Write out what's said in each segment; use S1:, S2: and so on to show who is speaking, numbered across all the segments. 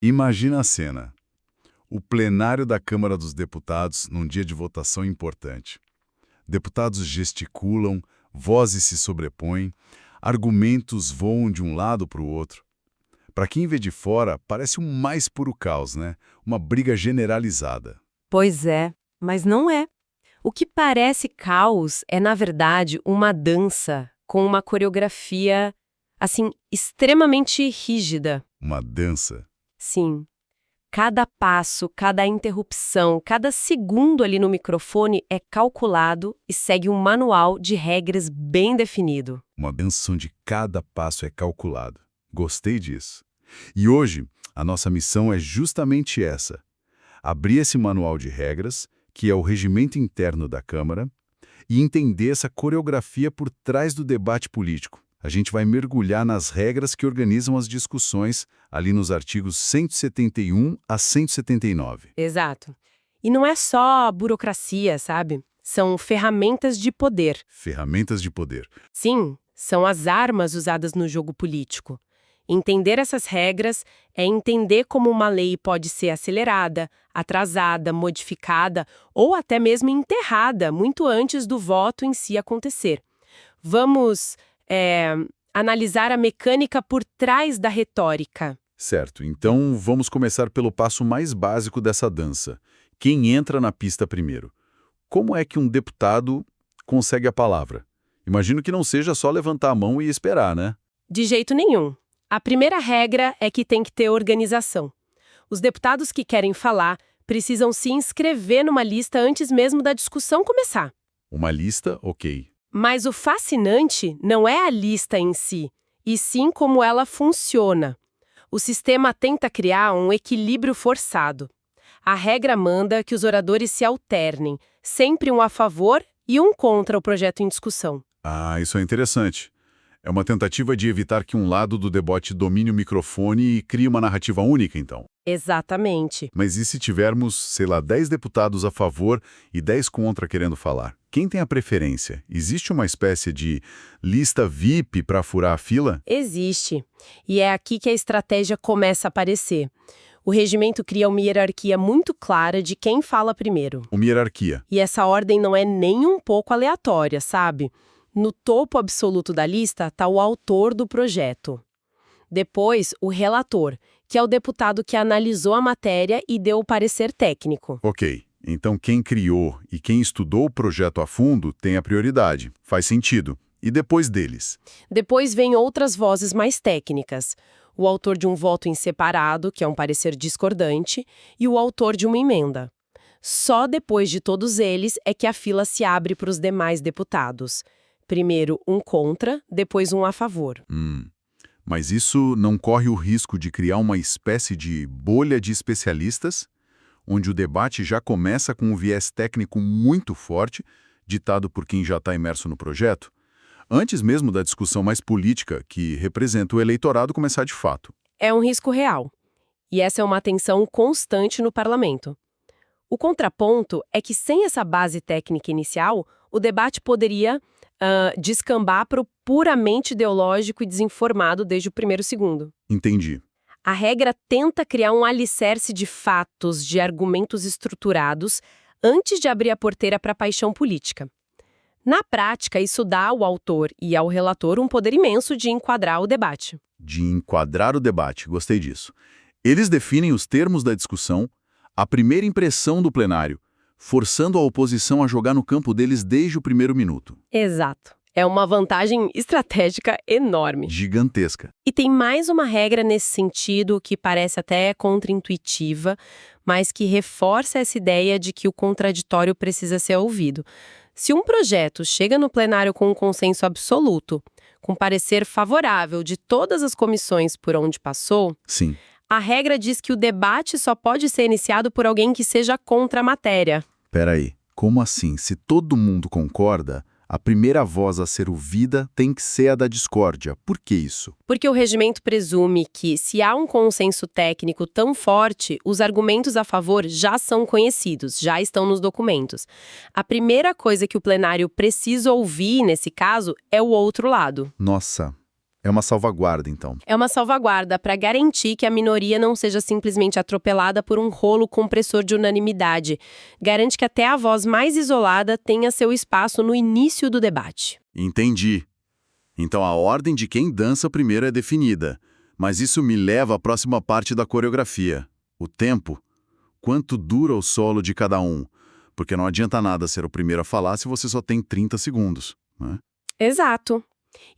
S1: Imagina a cena. O plenário da Câmara dos Deputados num dia de votação importante. Deputados gesticulam, vozes se sobrepõem, argumentos voam de um lado para o outro. Para quem vê de fora, parece um mais puro caos, né? Uma briga generalizada.
S2: Pois é, mas não é. O que parece caos é, na verdade, uma dança com uma coreografia, assim, extremamente rígida.
S1: Uma dança.
S2: Sim. Cada passo, cada interrupção, cada segundo ali no microfone é calculado e segue um manual de regras bem definido.
S1: Uma dança onde cada passo é calculado. Gostei disso. E hoje, a nossa missão é justamente essa. Abrir esse manual de regras, que é o regimento interno da Câmara, e entender essa coreografia por trás do debate político. A gente vai mergulhar nas regras que organizam as discussões, ali nos artigos 171 a 179.
S2: Exato. E não é só burocracia, sabe? São ferramentas de poder.
S1: Ferramentas de poder.
S2: Sim, são as armas usadas no jogo político. Entender essas regras é entender como uma lei pode ser acelerada, atrasada, modificada ou até mesmo enterrada muito antes do voto em si acontecer. Vamos analisar a mecânica por trás da retórica.
S1: Certo, então vamos começar pelo passo mais básico dessa dança. Quem entra na pista primeiro? Como é que um deputado consegue a palavra? Imagino que não seja só levantar a mão e esperar, né?
S2: De jeito nenhum. A primeira regra é que tem que ter organização. Os deputados que querem falar precisam se inscrever numa lista antes mesmo da discussão começar.
S1: Uma lista, ok.
S2: Mas o fascinante não é a lista em si, e sim como ela funciona. O sistema tenta criar um equilíbrio forçado. A regra manda que os oradores se alternem, sempre um a favor e um contra o projeto em discussão.
S1: Ah, isso é interessante. É uma tentativa de evitar que um lado do debate domine o microfone e crie uma narrativa única, então.
S2: Exatamente.
S1: Mas e se tivermos, sei lá, 10 deputados a favor e 10 contra querendo falar? Quem tem a preferência? Existe uma espécie de lista VIP para furar a fila?
S2: Existe. E é aqui que a estratégia começa a aparecer. O regimento cria uma hierarquia muito clara de quem fala primeiro.
S1: Uma hierarquia.
S2: E essa ordem não é nem um pouco aleatória, sabe? No topo absoluto da lista está o autor do projeto. Depois, o relator, que é o deputado que analisou a matéria e deu o parecer técnico.
S1: Ok. Então quem criou e quem estudou o projeto a fundo tem a prioridade. Faz sentido. E depois deles?
S2: Depois vem outras vozes mais técnicas. O autor de um voto em separado, que é um parecer discordante, e o autor de uma emenda. Só depois de todos eles é que a fila se abre para os demais deputados. Primeiro um contra, depois um a favor.
S1: Mas isso não corre o risco de criar uma espécie de bolha de especialistas, onde o debate já começa com um viés técnico muito forte, ditado por quem já está imerso no projeto, antes mesmo da discussão mais política, que representa o eleitorado, começar de fato.
S2: É um risco real. E essa é uma tensão constante no parlamento. O contraponto é que sem essa base técnica inicial, o debate poderia descambar para o puramente ideológico e desinformado desde o primeiro segundo.
S1: Entendi.
S2: A regra tenta criar um alicerce de fatos, de argumentos estruturados, antes de abrir a porteira para a paixão política. Na prática, isso dá ao autor e ao relator um poder imenso de enquadrar o debate.
S1: De enquadrar o debate, gostei disso. Eles definem os termos da discussão, a primeira impressão do plenário, forçando a oposição a jogar no campo deles desde o primeiro minuto.
S2: Exato. É uma vantagem estratégica enorme.
S1: Gigantesca.
S2: E tem mais uma regra nesse sentido que parece até contraintuitiva, mas que reforça essa ideia de que o contraditório precisa ser ouvido. Se um projeto chega no plenário com um consenso absoluto, com parecer favorável de todas as comissões por onde passou,
S1: Sim.
S2: a regra diz que o debate só pode ser iniciado por alguém que seja contra a matéria.
S1: Peraí, como assim? Se todo mundo concorda, a primeira voz a ser ouvida tem que ser a da discórdia. Por que isso?
S2: Porque o regimento presume que, se há um consenso técnico tão forte, os argumentos a favor já são conhecidos, já estão nos documentos. A primeira coisa que o plenário precisa ouvir, nesse caso, é o outro lado.
S1: Nossa, É uma salvaguarda, então.
S2: É uma salvaguarda para garantir que a minoria não seja simplesmente atropelada por um rolo compressor de unanimidade. Garante que até a voz mais isolada tenha seu espaço no início do debate.
S1: Entendi. Então a ordem de quem dança primeiro é definida. Mas isso me leva à próxima parte da coreografia. O tempo. Quanto dura o solo de cada um? Porque não adianta nada ser o primeiro a falar se você só tem 30 segundos, né?
S2: Exato.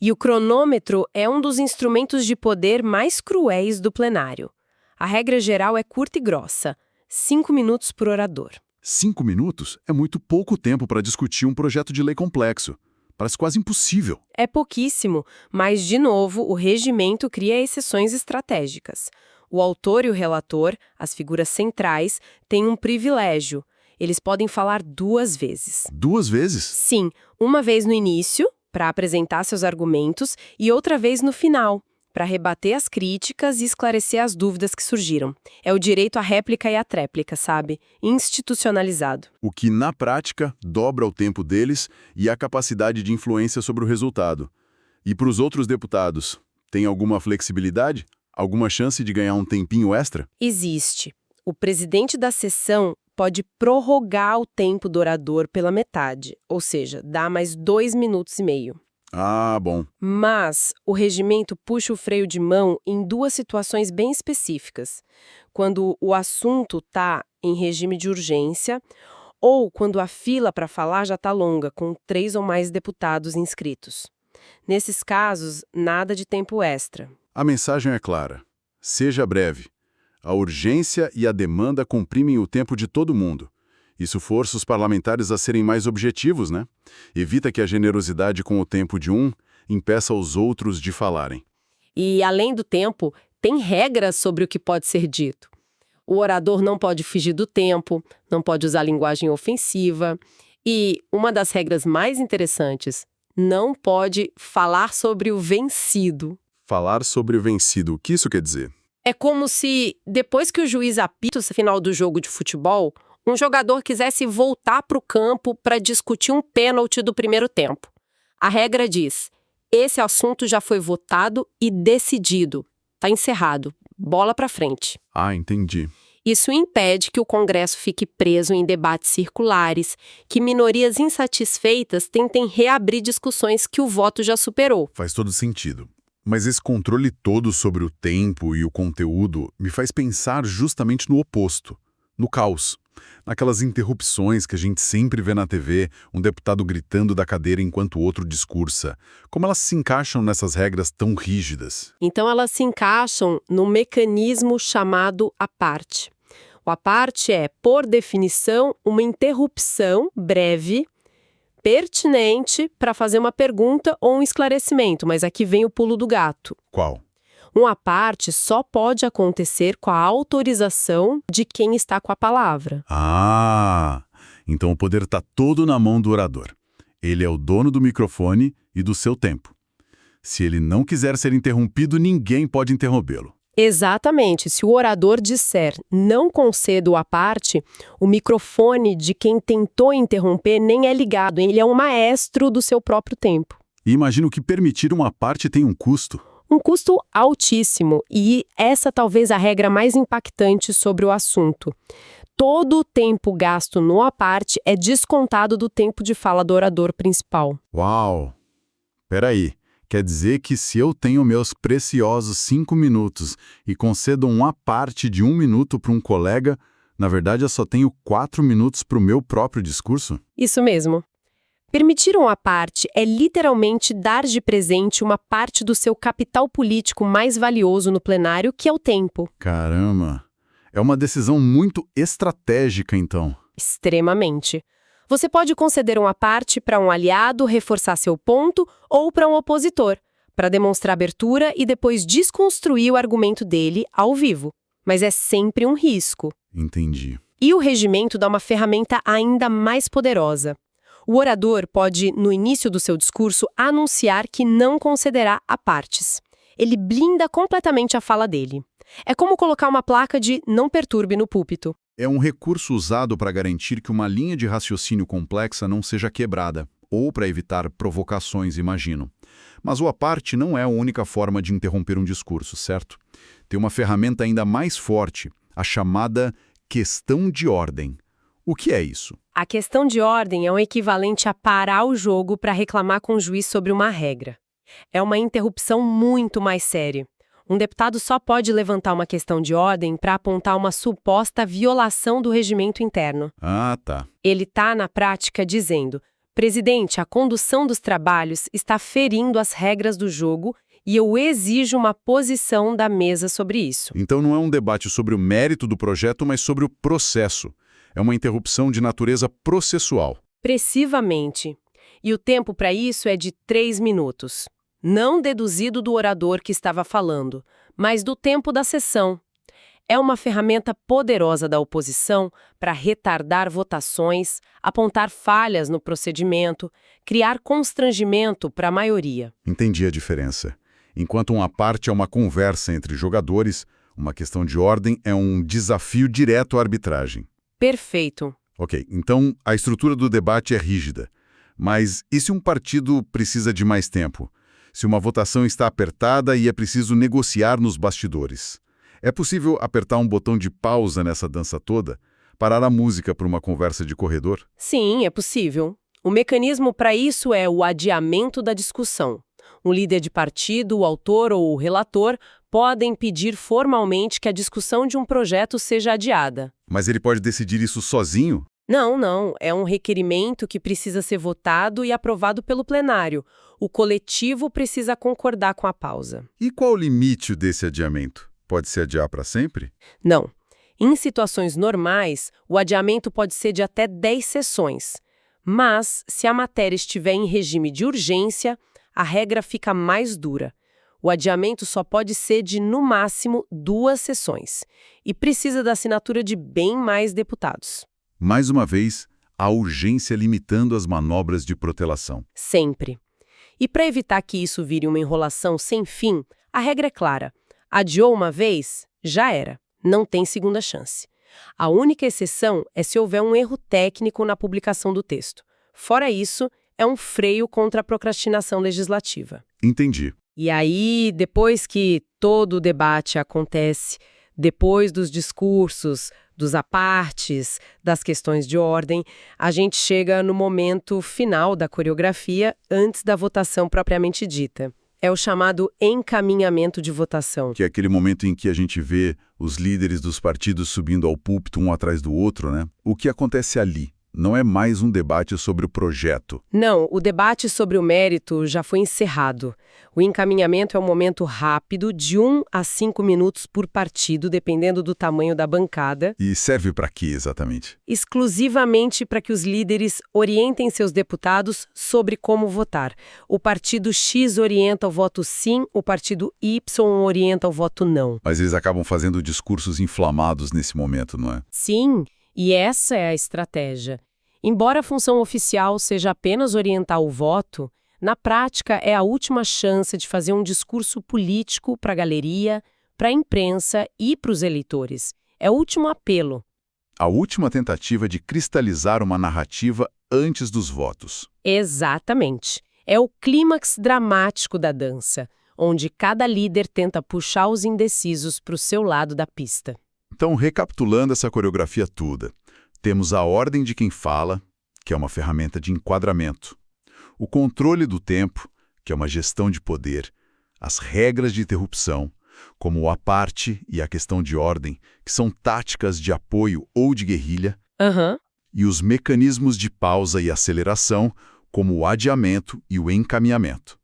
S2: E o cronômetro é um dos instrumentos de poder mais cruéis do plenário. A regra geral é curta e grossa, 5 minutos por orador.
S1: 5 minutos é muito pouco tempo para discutir um projeto de lei complexo. Parece quase impossível.
S2: É pouquíssimo, mas, de novo, o regimento cria exceções estratégicas. O autor e o relator, as figuras centrais, têm um privilégio. Eles podem falar 2 vezes.
S1: 2 vezes?
S2: Sim, uma vez no início, para apresentar seus argumentos, e outra vez no final, para rebater as críticas e esclarecer as dúvidas que surgiram. É o direito à réplica e à tréplica, sabe? Institucionalizado.
S1: O que, na prática, dobra o tempo deles e a capacidade de influência sobre o resultado. E para os outros deputados, tem alguma flexibilidade? Alguma chance de ganhar um tempinho extra?
S2: Existe. O presidente da sessão pode prorrogar o tempo do orador pela metade, ou seja, dar mais 2 minutos e meio.
S1: Ah, bom.
S2: Mas o regimento puxa o freio de mão em 2 situações bem específicas. Quando o assunto está em regime de urgência ou quando a fila para falar já está longa, com 3 ou mais deputados inscritos. Nesses casos, nada de tempo extra.
S1: A mensagem é clara. Seja breve. A urgência e a demanda comprimem o tempo de todo mundo. Isso força os parlamentares a serem mais objetivos, né? Evita que a generosidade com o tempo de um impeça os outros de falarem.
S2: E, além do tempo, tem regras sobre o que pode ser dito. O orador não pode fugir do tempo, não pode usar linguagem ofensiva. E uma das regras mais interessantes, não pode falar sobre o vencido.
S1: Falar sobre o vencido, o que isso quer dizer?
S2: É como se, depois que o juiz apita o final do jogo de futebol, um jogador quisesse voltar para o campo para discutir um pênalti do primeiro tempo. A regra diz, esse assunto já foi votado e decidido. Está encerrado. Bola para frente.
S1: Ah, entendi.
S2: Isso impede que o Congresso fique preso em debates circulares, que minorias insatisfeitas tentem reabrir discussões que o voto já superou.
S1: Faz todo sentido. Mas esse controle todo sobre o tempo e o conteúdo me faz pensar justamente no oposto, no caos. Naquelas interrupções que a gente sempre vê na TV, um deputado gritando da cadeira enquanto o outro discursa. Como elas se encaixam nessas regras tão rígidas?
S2: Então elas se encaixam num mecanismo chamado à parte. O à parte é, por definição, uma interrupção breve, pertinente para fazer uma pergunta ou um esclarecimento, mas aqui vem o pulo do gato.
S1: Qual?
S2: Um à parte só pode acontecer com a autorização de quem está com a palavra.
S1: Ah, então o poder está todo na mão do orador. Ele é o dono do microfone e do seu tempo. Se ele não quiser ser interrompido, ninguém pode interrompê-lo.
S2: Exatamente. Se o orador disser não concedo à parte, o microfone de quem tentou interromper nem é ligado. Ele é um maestro do seu próprio tempo.
S1: E imagino que permitir uma parte tem um custo.
S2: Um custo altíssimo, e essa talvez a regra mais impactante sobre o assunto. Todo o tempo gasto no à parte é descontado do tempo de fala do orador principal.
S1: Uau! Peraí, quer dizer que se eu tenho meus preciosos 5 minutos e concedo um à parte de 1 minuto para um colega, na verdade eu só tenho 4 minutos para o meu próprio discurso?
S2: Isso mesmo. Permitir um à parte é literalmente dar de presente uma parte do seu capital político mais valioso no plenário, que é o tempo.
S1: Caramba! É uma decisão muito estratégica, então.
S2: Extremamente. Você pode conceder um à parte para um aliado reforçar seu ponto ou para um opositor, para demonstrar abertura e depois desconstruir o argumento dele ao vivo. Mas é sempre um risco.
S1: Entendi.
S2: E o regimento dá uma ferramenta ainda mais poderosa. O orador pode, no início do seu discurso, anunciar que não concederá à partes. Ele blinda completamente a fala dele. É como colocar uma placa de "não perturbe" no púlpito.
S1: É um recurso usado para garantir que uma linha de raciocínio complexa não seja quebrada, ou para evitar provocações, imagino. Mas o à parte não é a única forma de interromper um discurso, certo? Tem uma ferramenta ainda mais forte, a chamada questão de ordem. O que é isso?
S2: A questão de ordem é o equivalente a parar o jogo para reclamar com o juiz sobre uma regra. É uma interrupção muito mais séria. Um deputado só pode levantar uma questão de ordem para apontar uma suposta violação do regimento interno.
S1: Ah, tá.
S2: Ele está, na prática, dizendo: presidente, a condução dos trabalhos está ferindo as regras do jogo e eu exijo uma posição da mesa sobre isso.
S1: Então não é um debate sobre o mérito do projeto, mas sobre o processo. É uma interrupção de natureza processual.
S2: Precisamente. E o tempo para isso é de 3 minutos. Não deduzido do orador que estava falando, mas do tempo da sessão. É uma ferramenta poderosa da oposição para retardar votações, apontar falhas no procedimento, criar constrangimento para a maioria.
S1: Entendi a diferença. Enquanto uma parte é uma conversa entre jogadores, uma questão de ordem é um desafio direto à arbitragem.
S2: Perfeito.
S1: Ok, então a estrutura do debate é rígida. Mas e se um partido precisa de mais tempo? Se uma votação está apertada e é preciso negociar nos bastidores? É possível apertar um botão de pausa nessa dança toda? Parar a música por uma conversa de corredor?
S2: Sim, é possível. O mecanismo para isso é o adiamento da discussão. Um líder de partido, o autor ou o relator podem pedir formalmente que a discussão de um projeto seja adiada.
S1: Mas ele pode decidir isso sozinho?
S2: Não. É um requerimento que precisa ser votado e aprovado pelo plenário. O coletivo precisa concordar com a pausa.
S1: E qual o limite desse adiamento? Pode se adiar para sempre?
S2: Não. Em situações normais, o adiamento pode ser de até 10 sessões. Mas, se a matéria estiver em regime de urgência, a regra fica mais dura. O adiamento só pode ser de, no máximo, 2 sessões. E precisa da assinatura de bem mais deputados.
S1: Mais uma vez, a urgência limitando as manobras de protelação.
S2: Sempre. E para evitar que isso vire uma enrolação sem fim, a regra é clara. Adiou uma vez, já era. Não tem segunda chance. A única exceção é se houver um erro técnico na publicação do texto. Fora isso, é um freio contra a procrastinação legislativa.
S1: Entendi.
S2: E aí, depois que todo o debate acontece, depois dos discursos, dos apartes, das questões de ordem, a gente chega no momento final da coreografia antes da votação propriamente dita. É o chamado encaminhamento de votação.
S1: Que é aquele momento em que a gente vê os líderes dos partidos subindo ao púlpito um atrás do outro, né? O que acontece ali? Não é mais um debate sobre o projeto.
S2: Não, o debate sobre o mérito já foi encerrado. O encaminhamento é um momento rápido, de 1 a 5 minutos por partido, dependendo do tamanho da bancada.
S1: E serve para quê exatamente?
S2: Exclusivamente para que os líderes orientem seus deputados sobre como votar. O partido X orienta o voto sim, o partido Y orienta o voto não.
S1: Mas eles acabam fazendo discursos inflamados nesse momento, não é?
S2: Sim. E essa é a estratégia. Embora a função oficial seja apenas orientar o voto, na prática é a última chance de fazer um discurso político para a galeria, para a imprensa e para os eleitores. É o último apelo.
S1: A última tentativa de cristalizar uma narrativa antes dos votos.
S2: Exatamente. É o clímax dramático da dança, onde cada líder tenta puxar os indecisos para o seu lado da pista.
S1: Então, recapitulando essa coreografia toda, temos a ordem de quem fala, que é uma ferramenta de enquadramento, o controle do tempo, que é uma gestão de poder, as regras de interrupção, como o à parte e a questão de ordem, que são táticas de apoio ou de guerrilha, e os mecanismos de pausa e aceleração, como o adiamento e o encaminhamento.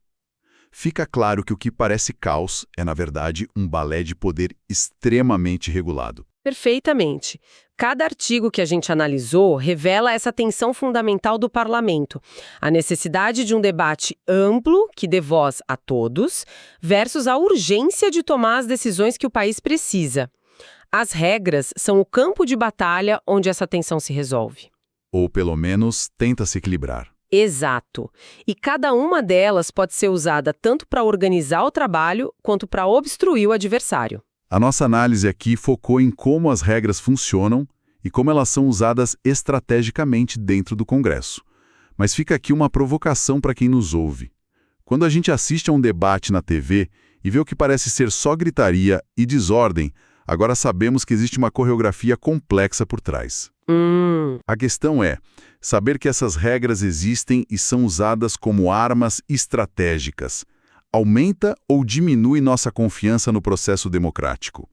S1: Fica claro que o que parece caos é, na verdade, um balé de poder extremamente regulado.
S2: Perfeitamente. Cada artigo que a gente analisou revela essa tensão fundamental do parlamento, a necessidade de um debate amplo, que dê voz a todos, versus a urgência de tomar as decisões que o país precisa. As regras são o campo de batalha onde essa tensão se resolve.
S1: Ou, pelo menos, tenta se equilibrar.
S2: Exato. E cada uma delas pode ser usada tanto para organizar o trabalho quanto para obstruir o adversário.
S1: A nossa análise aqui focou em como as regras funcionam e como elas são usadas estrategicamente dentro do Congresso. Mas fica aqui uma provocação para quem nos ouve. Quando a gente assiste a um debate na TV e vê o que parece ser só gritaria e desordem, agora sabemos que existe uma coreografia complexa por trás. A questão é saber que essas regras existem e são usadas como armas estratégicas. Aumenta ou diminui nossa confiança no processo democrático?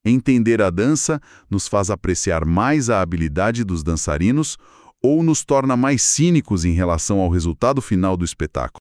S1: Entender a dança nos faz apreciar mais a habilidade dos dançarinos ou nos torna mais cínicos em relação ao resultado final do espetáculo?